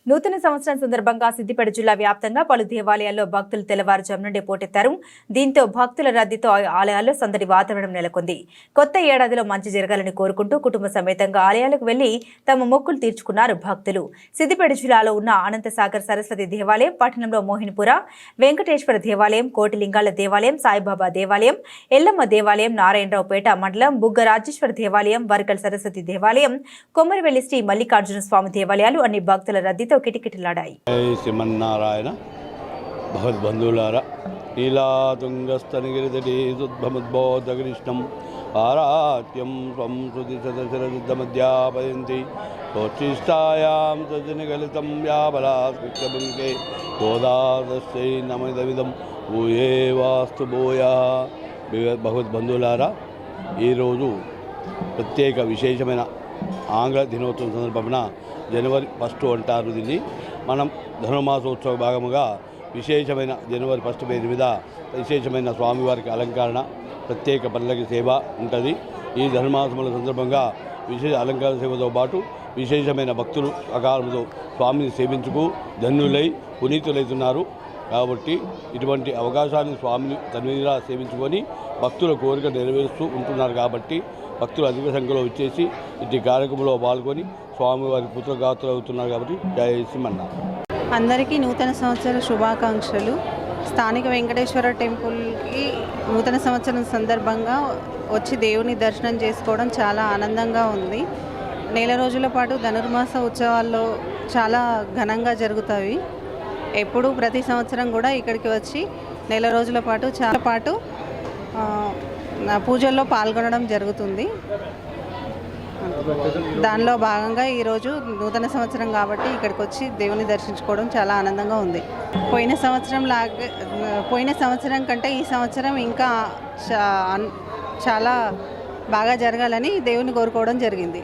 నూతన సంవత్సరం సందర్భంగా సిద్దిపేట జిల్లా వ్యాప్తంగా పలు దేవాలయాల్లో భక్తులు తెల్లవారుజాము నుండి పోటెత్తారు. దీంతో భక్తుల రద్దీతో ఆలయాల్లో సందడి వాతావరణం నెలకొంది. కొత్త ఏడాదిలో మంచి జరగాలని కోరుకుంటూ కుటుంబ సమేతంగా ఆలయాలకు వెళ్లి తమ మొక్కులు తీర్చుకున్నారు భక్తులు. సిద్దిపేట జిల్లాలో ఉన్న అనంతసాగర్ సరస్వతి దేవాలయం, పట్టణంలో మోహిన్పుర వెంకటేశ్వర దేవాలయం, కోటిలింగాల దేవాలయం, సాయిబాబా దేవాలయం, ఎల్లమ్మ దేవాలయం, నారాయణరావుపేట మండలం బుగ్గ రాజేశ్వర దేవాలయం, వర్గల్ సరస్వతి దేవాలయం, కొమ్మరివెల్లి శ్రీ మల్లికార్జున స్వామి దేవాలయాలు అన్ని భక్తుల రద్దీతో కిటకిటలాడాయి. శ్రీమన్నారాయణ భగవద్బంధువులారా, నీలాతుంగస్తనగిరిదీసుద్భముద్బోధకృష్ణం ఆరాత్యం స్వం శృతి సదశరసిద్ధమధ్యాపయంతి సోచ్చిష్టాయాం సజనిగలితం వ్యాబలాస్కృత్యభుంకే గోదాదస్యై నమిదమిదం భూయే వాస్తు భూయా. భగవద్బంధువులారా, ఈరోజు ప్రత్యేక విశేషమైన ఆంగ్ల దినోత్సవం సందర్భమున జనవరి 1 అంటారు. దీన్ని మనం ధనుర్మాసోత్సవ భాగముగా విశేషమైన జనవరి 1 పేరు మీద విశేషమైన స్వామివారికి అలంకరణ, ప్రత్యేక పల్లకి సేవ ఉంటుంది. ఈ ధనుర్మాసముల సందర్భంగా విశేష అలంకరణ సేవతో పాటు విశేషమైన భక్తులు అకాలంతో స్వామిని సేవించుకు ధన్యులై పునీతులైతున్నారు. కాబట్టి ఇటువంటి అవకాశాన్ని స్వామిని తన్నులా సేవించుకొని భక్తుల కోరిక నెరవేరుస్తూ ఉంటున్నారు. కాబట్టి భక్తులు అధిక సంఖ్యలో వచ్చేసి ఇటు కార్యక్రమంలో పాల్గొని స్వామివారి పుత్రగాత్రులు అవుతున్నారు. కాబట్టి జై శ్రీమన్నారాయణ. అందరికీ నూతన సంవత్సర శుభాకాంక్షలు. స్థానిక వెంకటేశ్వర టెంపుల్కి నూతన సంవత్సరం సందర్భంగా వచ్చి దేవుని దర్శనం చేసుకోవడం చాలా ఆనందంగా ఉంది. నెల రోజుల పాటు ధనుర్మాస ఉత్సవాల్లో చాలా ఘనంగా జరుగుతాయి. ఎప్పుడు ప్రతి సంవత్సరం కూడా ఇక్కడికి వచ్చి నెల రోజుల పాటు పూజల్లో పాల్గొనడం జరుగుతుంది. దానిలో భాగంగా ఈరోజు నూతన సంవత్సరం కాబట్టి ఇక్కడికి వచ్చి దేవుని దర్శించుకోవడం చాలా ఆనందంగా ఉంది. పోయిన సంవత్సరం కంటే ఈ సంవత్సరం ఇంకా చాలా బాగా జరగాలని దేవుని కోరుకోవడం జరిగింది.